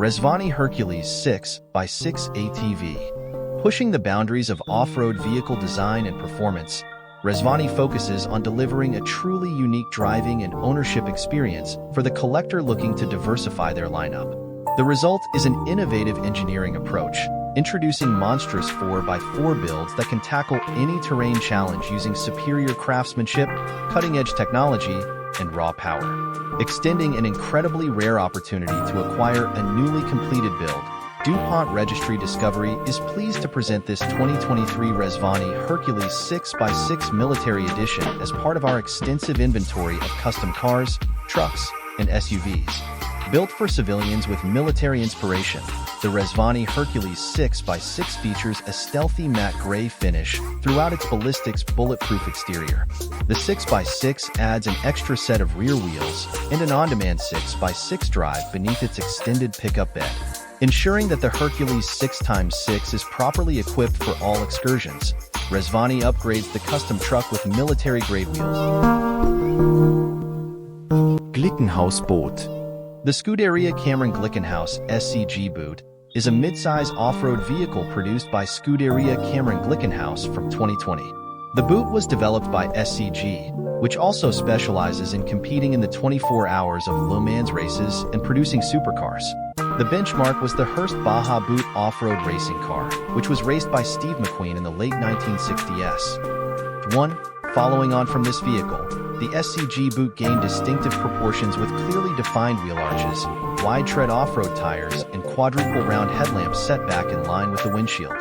Rezvani Hercules 6x6 ATV. Pushing the boundaries of off-road vehicle design and performance, Rezvani focuses on delivering a truly unique driving and ownership experience for the collector looking to diversify their lineup. The result is an innovative engineering approach, introducing monstrous 4x4 builds that can tackle any terrain challenge using superior craftsmanship, cutting-edge technology, and raw power. Extending an incredibly rare opportunity to acquire a newly completed build, DuPont Registry Discovery is pleased to present this 2023 Rezvani Hercules 6x6 Military Edition as part of our extensive inventory of custom cars, trucks, and SUVs. Built for civilians with military inspiration, the Rezvani Hercules 6x6 features a stealthy matte gray finish throughout its ballistics bulletproof exterior. The 6x6 adds an extra set of rear wheels and an on-demand 6x6 drive beneath its extended pickup bed, ensuring that the Hercules 6x6 is properly equipped for all excursions. Rezvani upgrades the custom truck with military-grade wheels. Glickenhaus Boot. The Scuderia Cameron Glickenhaus SCG Boot is a mid-size off-road vehicle produced by Scuderia Cameron Glickenhaus from 2020. The boot was developed by SCG, which also specializes in competing in the 24 hours of Le Mans races and producing supercars. The benchmark was the Hurst Baja Boot off-road racing car, which was raced by Steve McQueen in the late 1960s. Following on from this vehicle, the SCG Boot gained distinctive proportions with clearly defined wheel arches, wide tread off-road tires, and quadruple round headlamps set back in line with the windshield.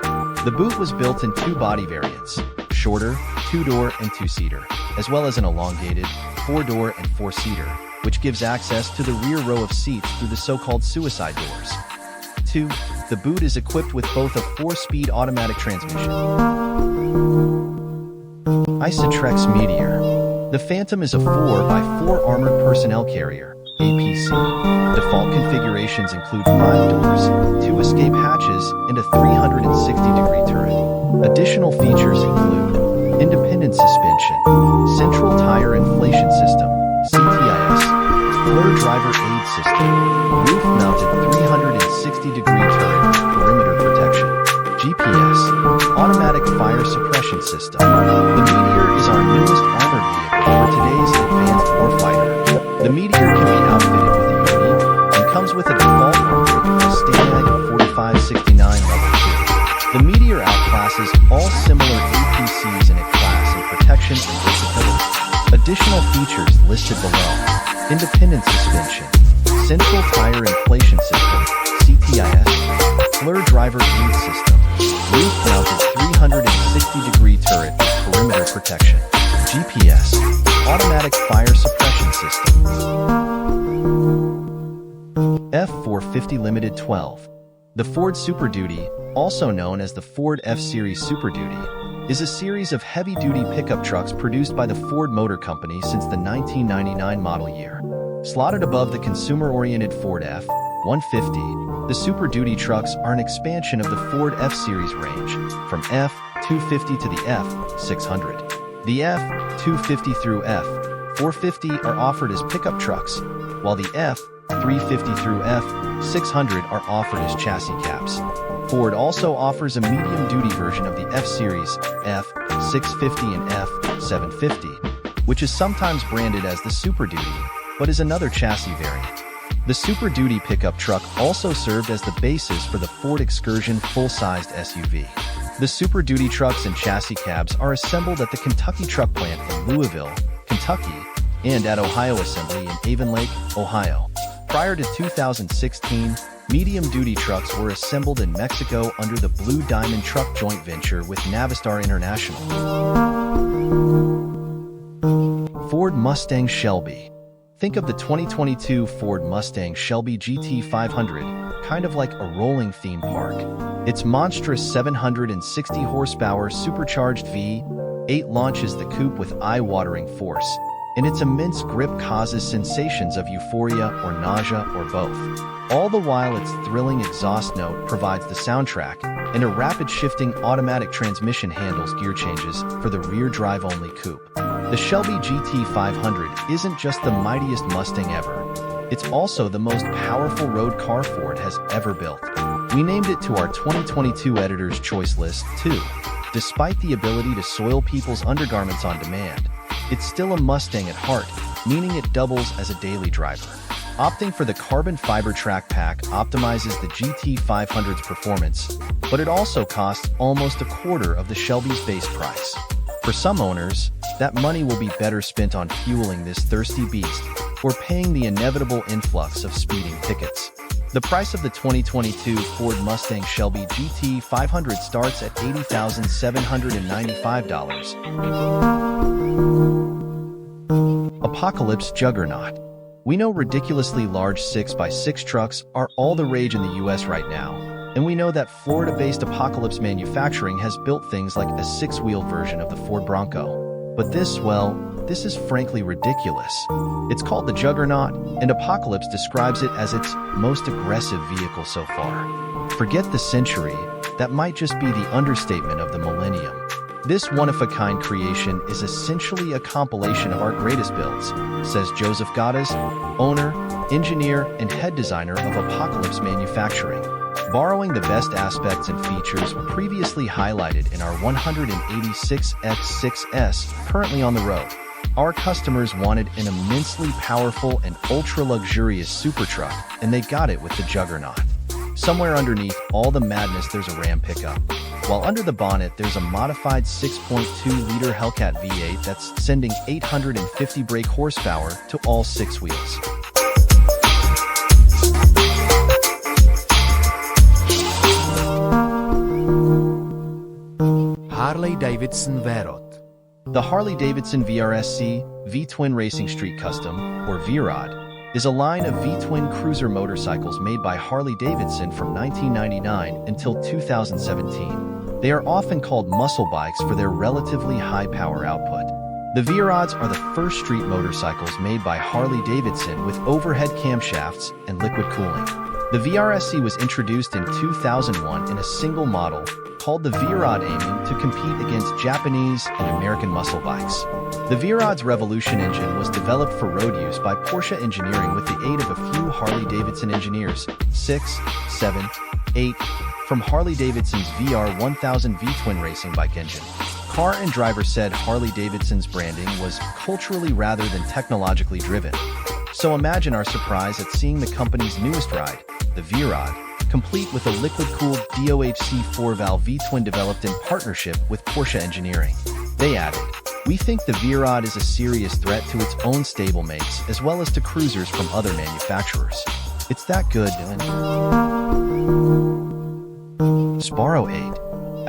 The boot was built in two body variants, shorter, 2-door and 2-seater, as well as an elongated, 4-door and 4-seater, which gives access to the rear row of seats through the so-called suicide doors. 2. The boot is equipped with both a 4-speed automatic transmission. Isotrex Meteor. The Phantom is a 4x4 armored personnel carrier, APC. Default configurations include 5 doors, 2 escape hatches, and a 360-degree turret. Additional features include independent suspension, central tire inflation system, CTIS, FLIR driver aid system, roof-mounted 360-degree turret with perimeter protection, GPS, automatic fire suppression system. The Meteor is our newest armored vehicle for today's advanced warfighter. The Meteor can be outfitted with a unique and comes with a default armor with a Stag 4569 Level 2. The Meteor outclasses all similar APCs in its class in protection and versatility. Additional features listed below: independent suspension, central tire inflation system, CTIS, FLIR driver aid system, roof-mounted 360-degree turret with perimeter protection, GPS, automatic fire suppression system. F450 Limited 12. The Ford Super Duty, also known as the Ford F-Series Super Duty, is a series of heavy-duty pickup trucks produced by the Ford Motor Company since the 1999 model year. Slotted above the consumer-oriented Ford F-150, the Super Duty trucks are an expansion of the Ford F-Series range, from F-250 to the F-600. The F-250 through F-450 are offered as pickup trucks, while the F-350 through F-600 are offered as chassis cabs. Ford also offers a medium-duty version of the F-Series, F-650 and F-750, which is sometimes branded as the Super Duty, but is another chassis variant. The Super Duty pickup truck also served as the basis for the Ford Excursion full-sized SUV. The Super Duty trucks and chassis cabs are assembled at the Kentucky Truck Plant in Louisville, Kentucky, and at Ohio Assembly in Avon Lake, Ohio. Prior to 2016, medium-duty trucks were assembled in Mexico under the Blue Diamond Truck joint venture with Navistar International. Ford Mustang Shelby. Think of the 2022 Ford Mustang Shelby GT 500, kind of like a rolling theme park. Its monstrous 760 horsepower supercharged V8 launches the coupe with eye-watering force, and its immense grip causes sensations of euphoria or nausea or both. All the while its thrilling exhaust note provides the soundtrack, and a rapid-shifting automatic transmission handles gear changes for the rear drive-only coupe. The Shelby GT 500 isn't just the mightiest Mustang ever. It's also the most powerful road car Ford has ever built. We named it to our 2022 Editor's Choice list, too. Despite the ability to soil people's undergarments on demand, it's still a Mustang at heart, meaning it doubles as a daily driver. Opting for the carbon fiber track pack optimizes the GT500's performance, but it also costs almost a quarter of the Shelby's base price. For some owners, that money will be better spent on fueling this thirsty beast or paying the inevitable influx of speeding tickets. The price of the 2022 Ford Mustang Shelby GT500 starts at $80,795. Apocalypse Juggernaut. We know ridiculously large 6x6 trucks are all the rage in the US right now, and we know that Florida-based Apocalypse Manufacturing has built things like a six-wheel version of the Ford Bronco. But this is frankly ridiculous. It's called the Juggernaut, and Apocalypse describes it as its most aggressive vehicle so far. Forget the century, that might just be the understatement of the millennium. This one-of-a-kind creation is essentially a compilation of our greatest builds, says Joseph Gadas, owner, engineer, and head designer of Apocalypse Manufacturing. Borrowing the best aspects and features previously highlighted in our 186X6S currently on the road, our customers wanted an immensely powerful and ultra-luxurious super truck, and they got it with the Juggernaut. Somewhere underneath all the madness there's a Ram pickup, while under the bonnet there's a modified 6.2-liter Hellcat V8 that's sending 850 brake horsepower to all six wheels. Harley-Davidson V-Rod. The Harley-Davidson VRSC V-Twin Racing Street Custom, or V-Rod, is a line of V-Twin cruiser motorcycles made by Harley-Davidson from 1999 until 2017. They are often called muscle bikes for their relatively high power output. The V-Rods are the first street motorcycles made by Harley-Davidson with overhead camshafts and liquid cooling. The VRSC was introduced in 2001 in a single model called the V-Rod, aiming to compete against Japanese and American muscle bikes. The V-Rod's Revolution engine was developed for road use by Porsche Engineering with the aid of a few Harley-Davidson engineers, 6, 7, 8, from Harley-Davidson's VR1000 V-Twin racing bike engine. Car and driver said Harley-Davidson's branding was culturally rather than technologically driven. So imagine our surprise at seeing the company's newest ride, the V-Rod, complete with a liquid-cooled DOHC 4-valve V-twin developed in partnership with Porsche Engineering. They added, "We think the V-Rod is a serious threat to its own stablemates as well as to cruisers from other manufacturers. It's that good, Dylan." Sbarro 8.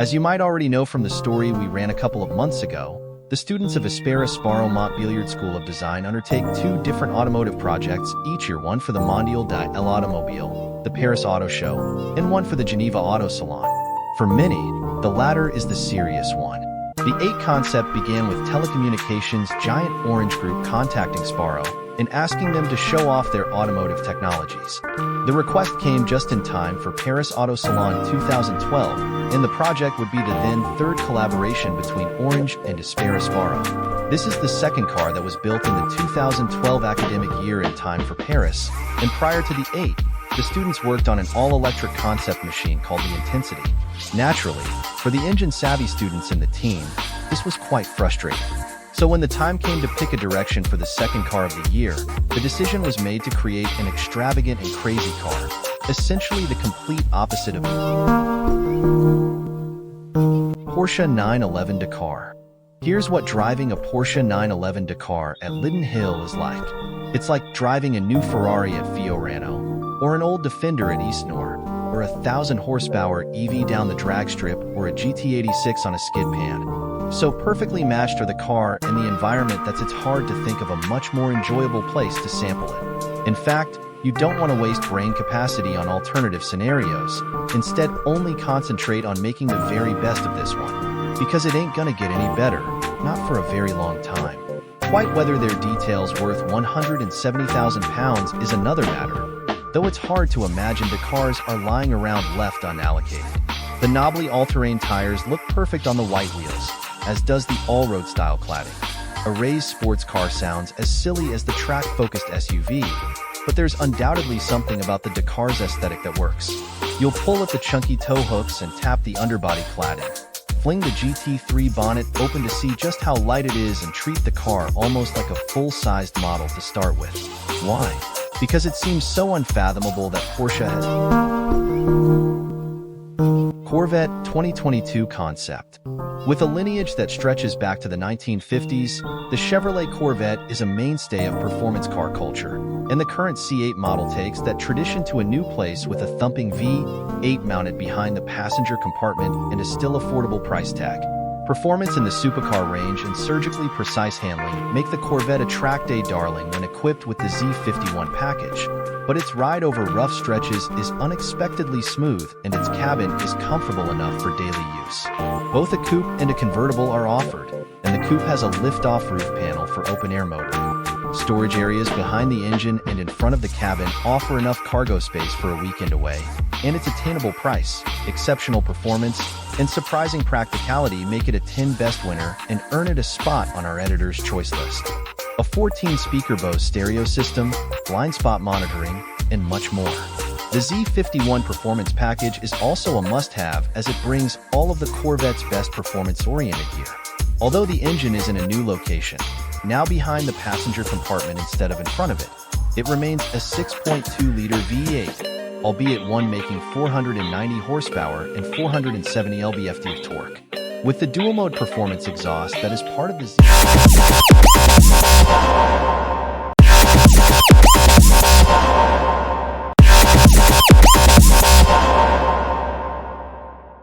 As you might already know from the story we ran a couple of months ago, the students of Sbarro Montbéliard School of Design undertake two different automotive projects each year, one for the Mondial de l'Automobile, the Paris Auto Show, and one for the Geneva Auto Salon. For many, the latter is the serious one. The 8 concept began with telecommunications giant Orange Group contacting Sbarro and asking them to show off their automotive technologies. The request came just in time for Paris Auto Salon 2012, and the project would be the then third collaboration between Orange and Sbarro. This is the second car that was built in the 2012 academic year in time for Paris, and prior to the 8, the students worked on an all-electric concept machine called the Intensity. Naturally, for the engine-savvy students in the team, this was quite frustrating. So when the time came to pick a direction for the second car of the year, the decision was made to create an extravagant and crazy car, essentially the complete opposite of Porsche 911 Dakar. Here's what driving a Porsche 911 Dakar at Linden Hill is like. It's like driving a new Ferrari at Fiorano, or an old Defender at Eastnor, or a 1,000 horsepower EV down the drag strip, or a GT86 on a skid pan. So perfectly matched are the car and the environment that it's hard to think of a much more enjoyable place to sample it. In fact, you don't want to waste brain capacity on alternative scenarios. Instead, only concentrate on making the very best of this one. Because it ain't gonna get any better, not for a very long time. Quite whether their details worth 170,000 pounds is another matter, though it's hard to imagine the cars are lying around left unallocated. The knobbly all-terrain tires look perfect on the white wheels, as does the all-road style cladding. A raised sports car sounds as silly as the track-focused SUV, but there's undoubtedly something about the Dakar's aesthetic that works. You'll pull at the chunky tow hooks and tap the underbody cladding. Fling the GT3 bonnet open to see just how light it is and treat the car almost like a full-sized model to start with. Why? Because it seems so unfathomable that Porsche has Corvette 2022 concept. With a lineage that stretches back to the 1950s, the Chevrolet Corvette is a mainstay of performance car culture, and the current C8 model takes that tradition to a new place with a thumping V8 mounted behind the passenger compartment and a still affordable price tag. Performance in the supercar range and surgically precise handling make the Corvette a track day darling when equipped with the Z51 package, but its ride over rough stretches is unexpectedly smooth and its cabin is comfortable enough for daily use. Both a coupe and a convertible are offered, and the coupe has a lift-off roof panel for open-air motor. Storage areas behind the engine and in front of the cabin offer enough cargo space for a weekend away, and its attainable price, exceptional performance, and surprising practicality make it a 10 Best winner and earn it a spot on our editor's choice list. A 14-speaker Bose stereo system, blind spot monitoring, and much more. The Z51 Performance Package is also a must-have as it brings all of the Corvette's best performance-oriented gear. Although the engine is in a new location, now behind the passenger compartment instead of in front of it, it remains a 6.2-liter V8, albeit one making 490 horsepower and 470 lb-ft of torque. With the dual-mode performance exhaust that is part of the